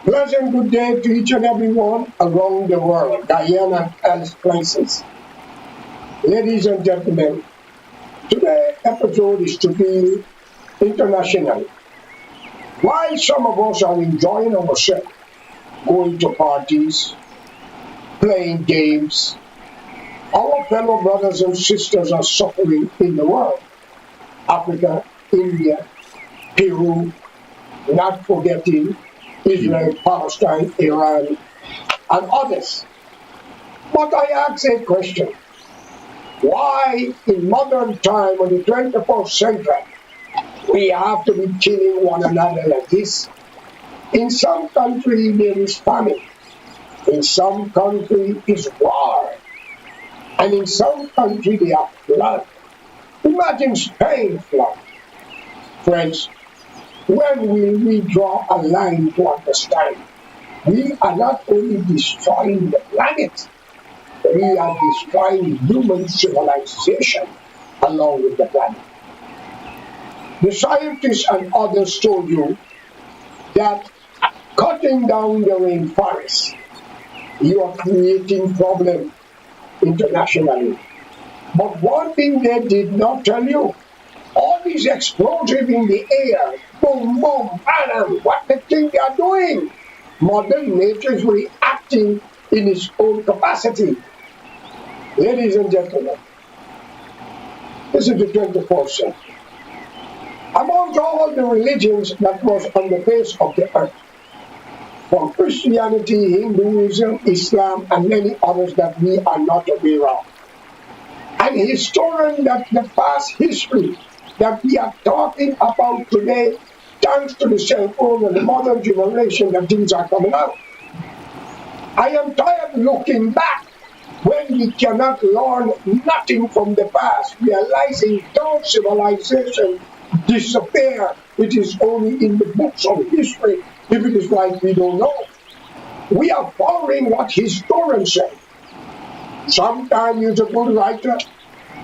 Pleasant good day to each and everyone around the world, Guyana and places. Ladies and gentlemen, today's episode is to be international. While some of us are enjoying ourselves, going to parties, playing games, our fellow brothers and sisters are suffering in the world. Africa, India, Peru, not forgetting Israel, Palestine, Iran, and others. But I ask a question. Why in modern time, in the 21st century, we have to be killing one another like this? In some countries there is famine. In some countries is war. And in some countries they have flood. Imagine Spain flood. Friends, when will we draw a line to understand? We are not only destroying the planet, we are destroying human civilization along with the planet. The scientists and others told you that cutting down the rainforest, you are creating problems internationally. But one thing they did not tell you, all these explosives in the air, boom, boom, bam, what the thing they are doing? Mother Nature is reacting in its own capacity. Ladies and gentlemen, this is the 24th century. Among all the religions that was on the face of the earth, from Christianity, Hinduism, Islam, and many others that we are not aware of, and historian that the past history that we are talking about today, thanks to the cell phone and the modern generation that things are coming out. I am tired looking back when we cannot learn nothing from the past, realizing those civilizations disappear. It is only in the books of history. If it is right, we don't know. We are following what historians say. Sometimes you're a good writer,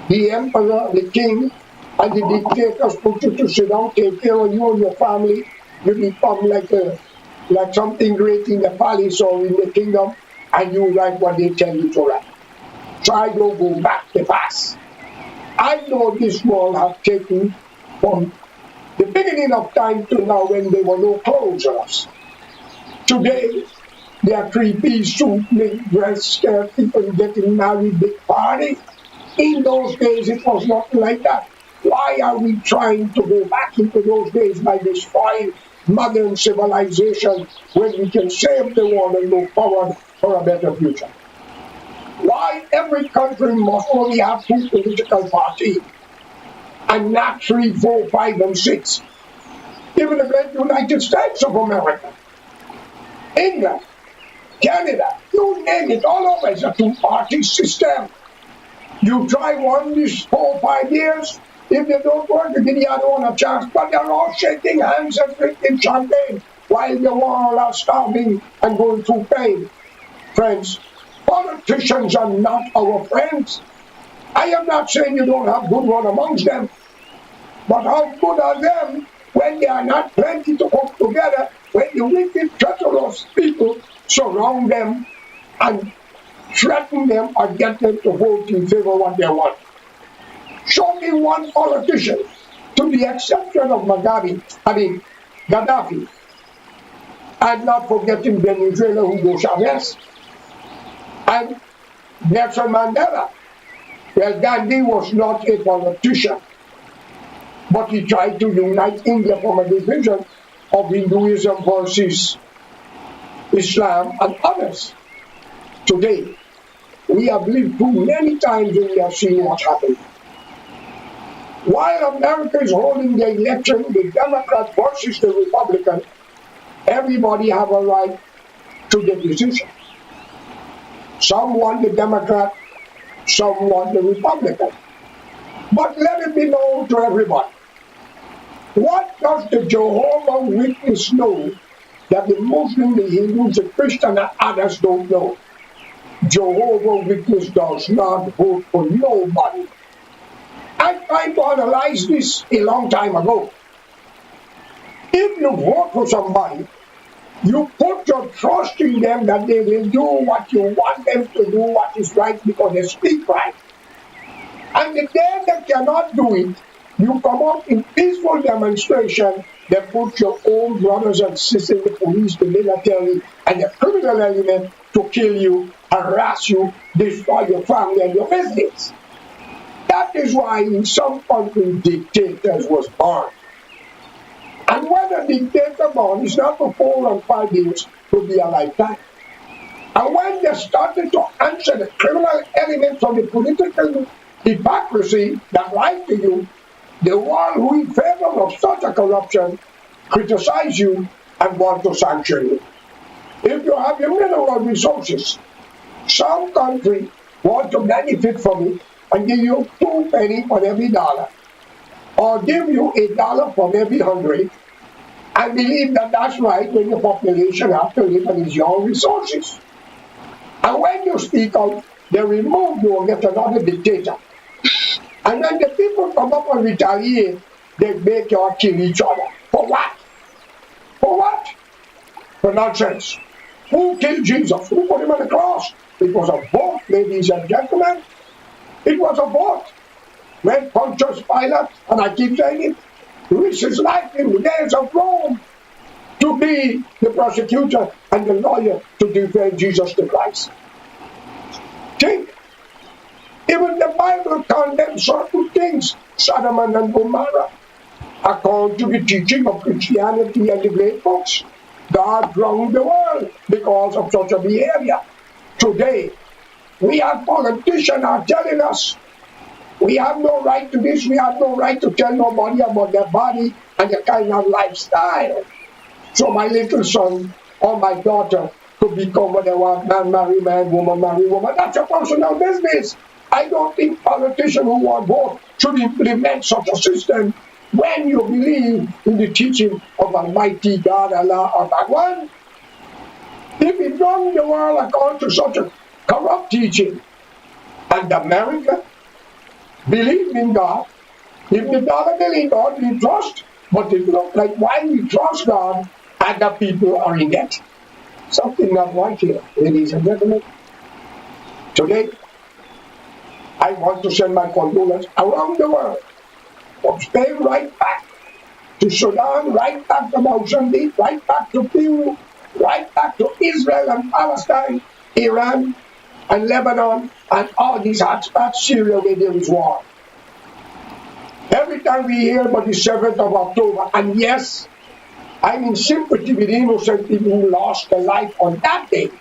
the emperor, the king, and the dictators put you to sit down, take care of you and your family. You become like something great in the palace or in the kingdom, and you write what they tell you to write. So I don't go back the past. I know this world has taken from the beginning of time to now when there were no clothes on us. Today, there are three-piece suit, big dress, skirt, people getting married, big party. In those days, it was not like that. Why are we trying to go back into those days by destroying modern civilization when we can save the world and move forward for a better future? Why every country must only have two political parties and not three, four, five, and six? Even the great United States of America, England, Canada, you name it, all over it's a two-party system. You try one this 4 or 5 years, if they don't work, you give the other one a chance. But they're all shaking hands and drinking champagne while the world are starving and going through pain. Friends, politicians are not our friends. I am not saying you don't have good one amongst them, but how good are them when they are not plenty to come together, when the wicked, treacherous people surround them and threaten them or get them to vote in favor of what they want? Show me one politician, to the exception of Gaddafi, and not forgetting Venezuela, Hugo Chavez, and Nelson Mandela. Well, Gandhi was not a politician, but he tried to unite India from a division of Hinduism versus Islam and others. Today, we have lived through many times and we have seen what happened. While America is holding the election, the Democrat versus the Republican, everybody have a right to the decision. Some want the Democrat, some want the Republican. But let it be known to everybody. What does the Jehovah Witness know that the Muslim, the Hindus, the Christian, and others don't know? Jehovah Witness does not vote for nobody. I tried to analyze this a long time ago. If you vote for somebody, You put your trust in them that they will do what you want them to do, what is right, because they speak right. And the day they cannot do it, you come up in peaceful demonstration, they put your own brothers and sisters, the police, the military, and the criminal element to kill you, harass you, destroy your family and your business. That is why in some countries dictators was born. And when a dictator born, it's not for 4 or 5 years, to be a lifetime. And when they started to answer the criminal elements of the political hypocrisy that lied to you, the one who in favor of such a corruption criticize you and want to sanction you. If you have your mineral resources, some country want to benefit from it and give you 2 pennies for every dollar, or give you $1 for every 100, and believe that that's right when your population have to live on its own resources. And when you speak out, they remove you and get another dictator. And when the people come up and retaliate, they make you kill each other. For what? For what? For nonsense. Who killed Jesus? Who put him on the cross? It was a vote, ladies and gentlemen. It was a vote. When Pontius Pilate, and I keep saying it, risked his life in the days of Rome to be the prosecutor and the lawyer to defend Jesus the Christ. Think. Even the Bible condemns certain things, Sodom and Gomorrah, according to the teaching of Christianity and the great books. God drowned the world because of such a behavior. Today, we have politicians are telling us we have no right to this, we have no right to tell nobody about their body and their kind of lifestyle. So my little son or my daughter could become what they want, man marry man, woman marry woman. That's your personal business. I don't think politicians who want vote should implement such a system when you believe in the teaching of Almighty God, Allah, or Bhagwan. If we run the world according to such a corrupt teaching, and America believe in God, if we don't believe in God, we trust, but it looks like why we trust God, other people are in debt. Something not right here, ladies and gentlemen. Today, I want to send my condolences around the world, from Spain right back to Sudan, right back to Mozambique, right back to Peru, right back to Israel and Palestine, Iran and Lebanon, and all these hotspots, Syria, where there is war. Every time we hear about the 7th of October, and yes, I'm in sympathy with innocent people who lost their life on that day.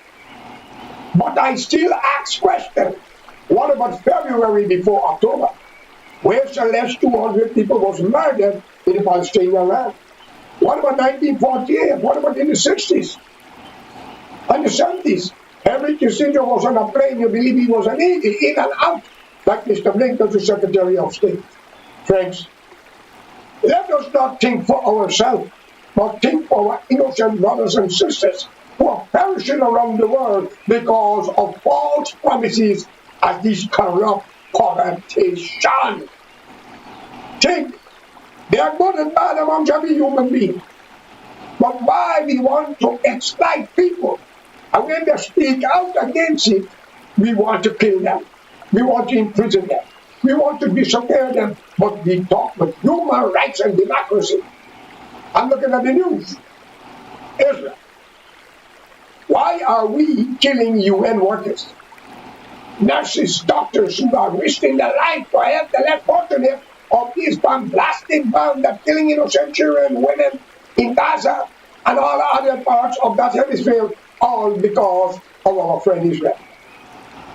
But I still ask questions. What about February before October? Where Celeste 200 people was murdered in the Palestinian land? What about 1948? What about in the 60s? And the 70s? Henry Kissinger was on a plane, you believe he was an idiot, in and out, like Mr. Blinken, the Secretary of State. Friends, let us not think for ourselves, but think for our innocent brothers and sisters who are perishing around the world because of false promises as this corrupt corruption. Think, they are good and bad amongst every human being. But why we want to exploit people? And when they speak out against it, we want to kill them. We want to imprison them. We want to disappear them. But we talk with human rights and democracy. I'm looking at the news. Israel. Why are we killing UN workers? Nurses, doctors who are risking their life to help the less fortunate of these blasted bombs that killing innocent children, women in Gaza and all other parts of that hemisphere, all because of our friend Israel.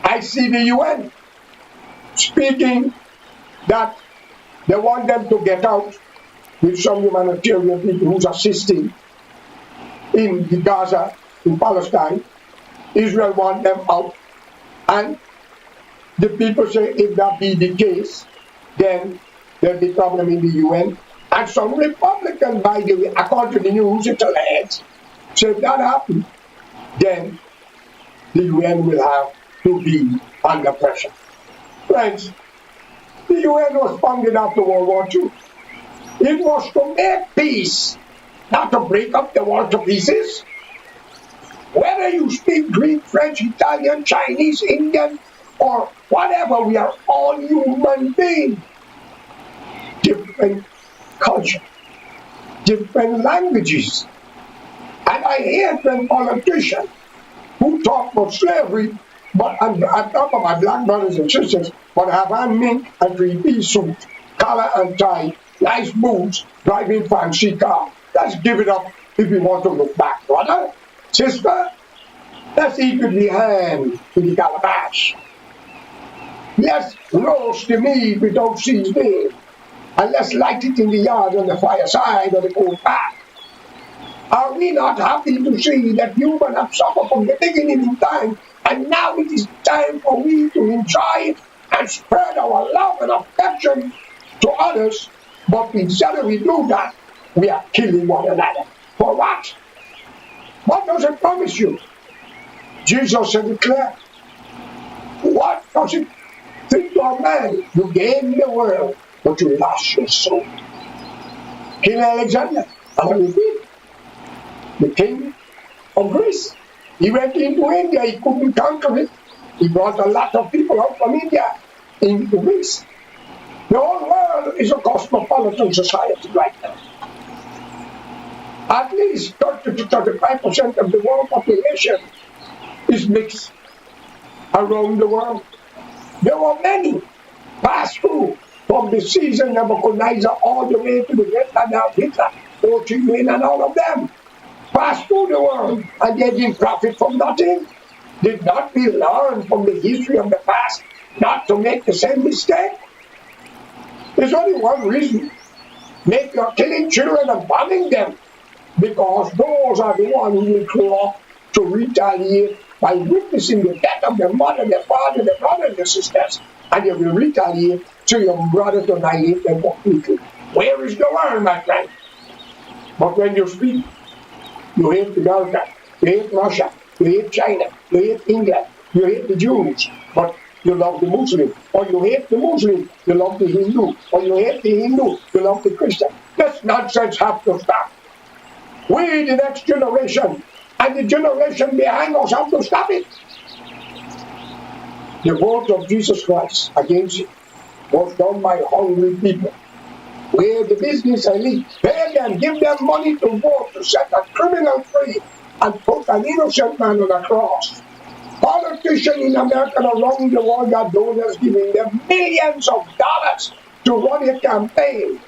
I see the UN speaking that they want them to get out with some humanitarian people who's assisting in Gaza, in Palestine. Israel want them out. And the people say if that be the case, then there'll be problem in the UN. And some Republicans, by the way, according to the news, it's alleged, so if that happens, then the UN will have to be under pressure. Friends, the UN was founded after World War II. It was to make peace, not to break up the world to pieces. Whether you speak Greek, French, Italian, Chinese, Indian, or whatever, we are all human beings. Different culture, different languages. And I hear from politicians who talk about slavery, but I'm talking about black brothers and sisters, but have on mink and three-piece suit, collar and tie, nice boots, driving fancy car. Let's give it up if we want to look back, brother. Sister, let's eat with the hand in the calabash. Let's roast the meat without seasoning. And let's light it in the yard on the fireside or the cold bath. Are we not happy to see that humans have suffered from the beginning in time, and now it is time for we to enjoy it and spread our love and affection to others? But instead of we do that, we are killing one another. For what? What does it promise you? Jesus said it clear. What does it think to a man? You gain the world, but you lost your soul. King Alexander, and I repeat, the king of Greece. He went into India, he couldn't conquer it. He brought a lot of people out from India into Greece. The whole world is a cosmopolitan society right now. At least 30 to 35% of the world population is mixed around the world. There were many passed through from the Caesar Nebuchadnezzar all the way to the great Adolf Hitler, Ho Chi Minh, and all of them. Passed through the world, and they didn't profit from nothing. Did not we learn from the history of the past not to make the same mistake? There's only one reason. Make your killing children and bombing them, because those are the ones who will grow up to retaliate by witnessing the death of their mother, their father, their brother, their sisters, and they will retaliate to your brother to annihilate them completely. Where is the world, my friend? But when you speak, you hate America, you hate Russia, you hate China, you hate England, you hate the Jews, but you love the Muslim. Or you hate the Muslim, you love the Hindu. Or you hate the Hindu, you love the Christian. This nonsense has to stop. We, the next generation, and the generation behind us have to stop it. The vote of Jesus Christ against it was done by hungry people. Where the business elite pay them, give them money to vote to set a criminal free and put an innocent man on a cross. Politicians in America and around the world got donors giving them millions of dollars to run a campaign.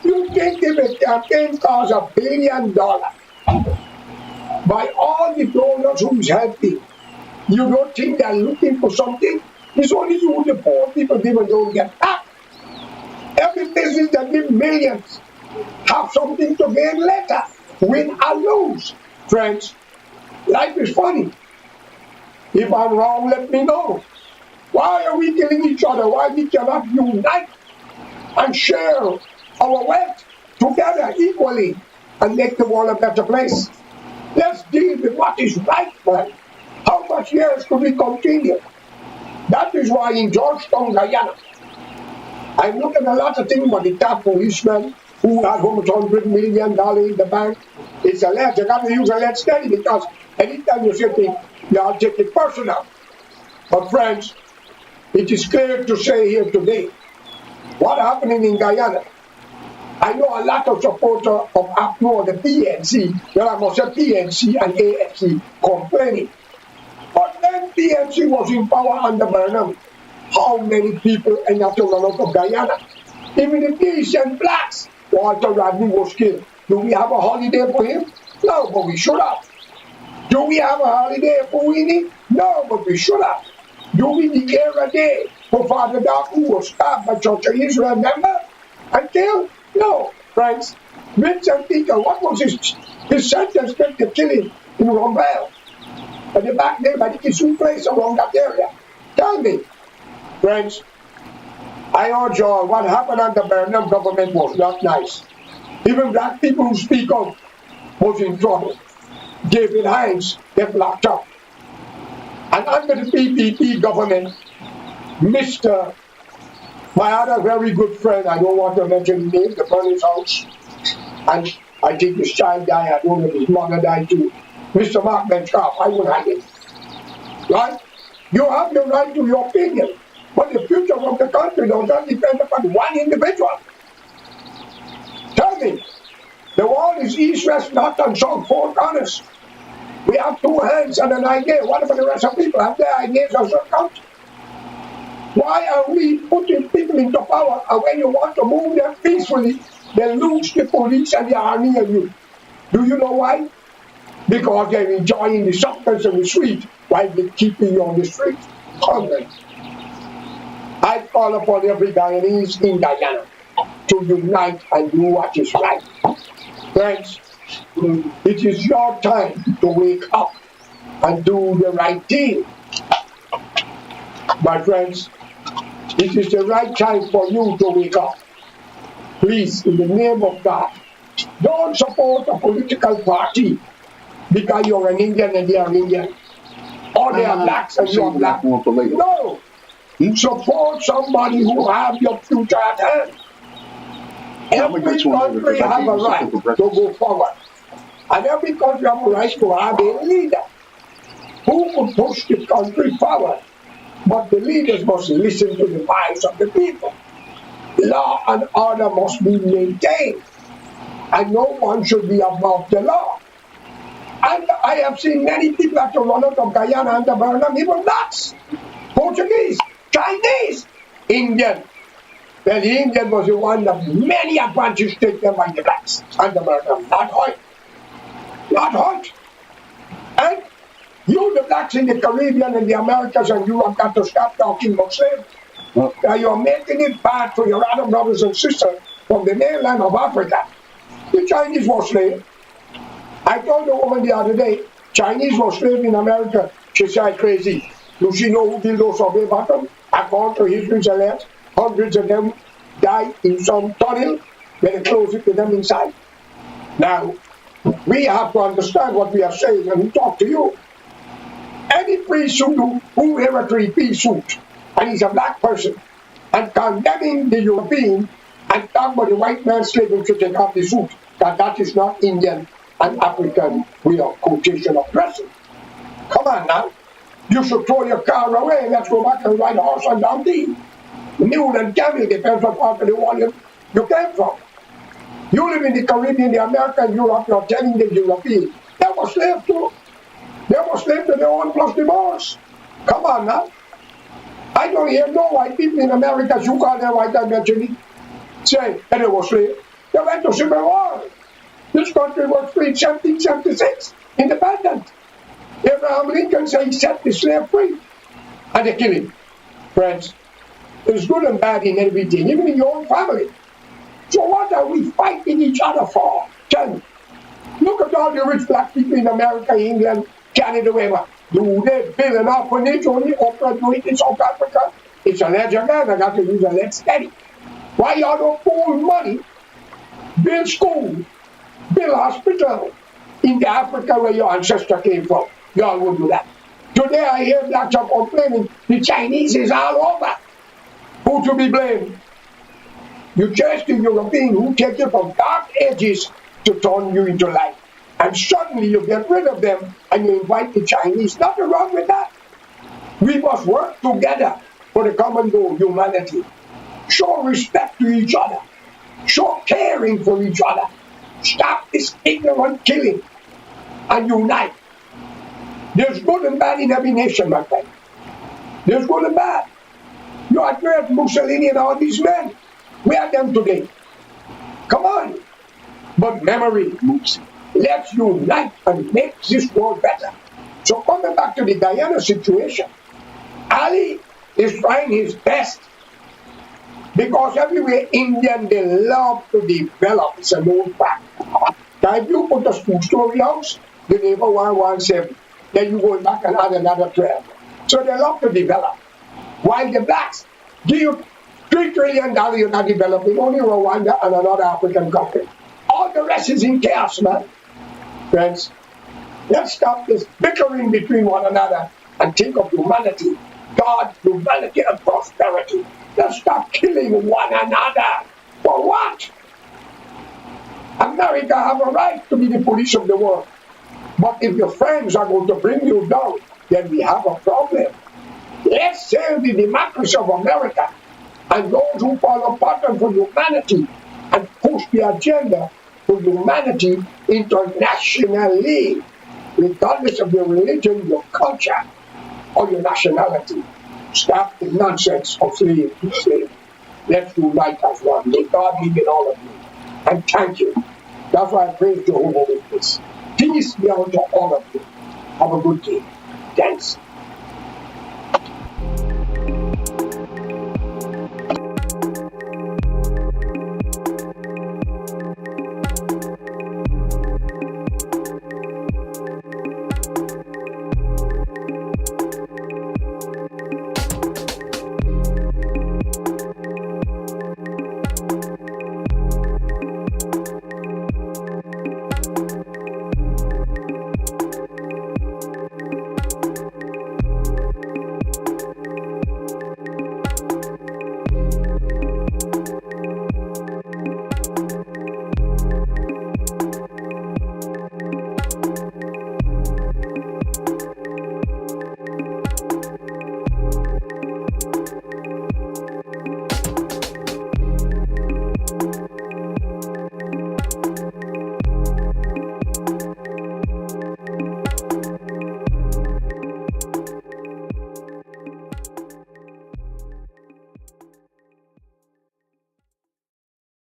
You think if a campaign costs $1 billion by all the donors who is helping, you don't think they're looking for something? It's only you, the poor people, people don't get that. Every business that gives millions have something to gain later, win or lose. Friends, life is funny. If I'm wrong, let me know. Why are we killing each other? Why we cannot unite and share our wealth together equally and make the world a better place? Let's deal with what is right, man. How much years could we continue? That is why in Georgetown, Guyana, I'm looking at a lot of things about the top policeman who had almost $100 million in the bank. It's alleged. You got to use alleged steady, because anytime you say things, you all take it personal. But friends, it is clear to say here today, what happening in Guyana. I know a lot of supporters of APNO, the PNC, well, I must say PNC and AFC, complaining. But then PNC was in power under Burnham. How many people in that lot of Guyana? Even the Asian blacks, Walter Rodney was killed. Do we have a holiday for him? No, but we should have. Do we have a holiday for Winnie? No, but we should have. Do we declare a day for Father Doc, who was stabbed by Church of Israel member and killed? No, friends. Vincent Peter, what was his sentence to kill him in Rombel? At the back there by the Kisu place around that area. Tell me, friends, I urge you all, what happened under Burnham government was not nice. Even black people who speak out was in trouble. David Hines get locked up. And under the PPP government, Mr. My other very good friend, I don't want to mention his name, the Burns house, and I think his child died, I don't know if his mother died too. Mr. Mark Bentrop, I would hide it. Right? You have your right to your opinion, but the future of the country does not depend upon one individual. Tell me, the world is east, west, north, and south, four corners. We have two hands and an idea. What about the rest of people? Have their ideas also count? Why are we putting people into power, and when you want to move them peacefully, they lose the police and the army and you? Do you know why? Because they're enjoying the substance and the sweet while they're keeping you on the street hungry. I call upon every Guyanese in Guyana to unite and do what is right. Friends, it is your time to wake up and do the right thing. My friends, it is the right time for you to wake up. Please, in the name of God, don't support a political party because you're an Indian and they are Indian. Or they are blacks and you are black. No! Support somebody who have your future at hand. Every country have a right to go forward. And every country have a right to have a leader who could push the country forward. But the leaders must listen to the voice of the people. Law and order must be maintained. And no one should be above the law. And I have seen many people have to run out of Guyana and the Burnham, even blacks, Portuguese, Chinese, Indian. Well, the Indian was the one that many advantages taken by the blacks and the Burnham, not white. Not white. And you, the blacks in the Caribbean and the Americas and Europe, got to stop talking about slavery. You're making it bad for your other brothers and sisters from the mainland of Africa. The Chinese were slaves. I told a woman the other day, Chinese were slaves in America. She said, crazy. Do she know who built those survey bottom? According to history, select, hundreds of them died in some tunnel when they closed it to them inside. Now, we have to understand what we are saying when we talk to you. Any priest who hereditary priest suit, and he's a black person, and condemning the European and talk about the white man's slavery to take off the suit, that is not Indian and African with a quotation of dressing. Come on now. You should throw your car away. Let's go back and ride horse and donkey. Mule and camel depends on part of the world you came from. You live in the Caribbean, the American, Europe, you're telling the European. They were slaves too. They were slaves to their own plus divorce. Come on now. I don't hear no white people in America, you call them white eventually, say that they were slaves. They went to Civil War. This country was free in 1776, independent. Abraham Lincoln said he set the slave free. And they killed him. Friends, there's good and bad in everything, even in your own family. So what are we fighting each other for? Tell me. Look at all the rich black people in America, England, Canada, wherever. Do they build an orphanage only Oprah do it in South Africa? It's a ledge again, I got to use a lead steady. Why y'all don't pool money, build school, build hospital in the Africa where your ancestor came from? Y'all would do that. Today I hear blacks are complaining the Chinese is all over. Who to be blamed? You chase the European who take you from dark ages to turn you into light. And suddenly you get rid of them and you invite the Chinese. Nothing wrong with that. We must work together for the common goal, humanity. Show respect to each other. Show caring for each other. Stop this ignorant killing and unite. There's good and bad in every nation, my friend. There's good and bad. You admire Mussolini and all these men. Where are them today? Come on. But memory, let's unite and make this world better. So coming back to the Guyana situation, Ali is trying his best because everywhere Indian, they love to develop. It's an old fact. Now if you put a two-story house, the neighbor want 7. Then you go back and add another 12. So they love to develop. While the blacks give you $3 trillion, you're not developing, only Rwanda and another African country. All the rest is in chaos, man. Friends, let's stop this bickering between one another and think of humanity. God, humanity, and prosperity. Let's stop killing one another. For what? America have a right to be the police of the world. But if your friends are going to bring you down, then we have a problem. Let's save the democracy of America and those who follow pattern for humanity and push the agenda for humanity internationally, regardless of your religion, your culture, or your nationality. Stop the nonsense of slave to slave. Let's unite as one. May God be in all of you. And thank you. That's why I praise Jehovah with this. Peace be unto all of you. Have a good day. Thanks.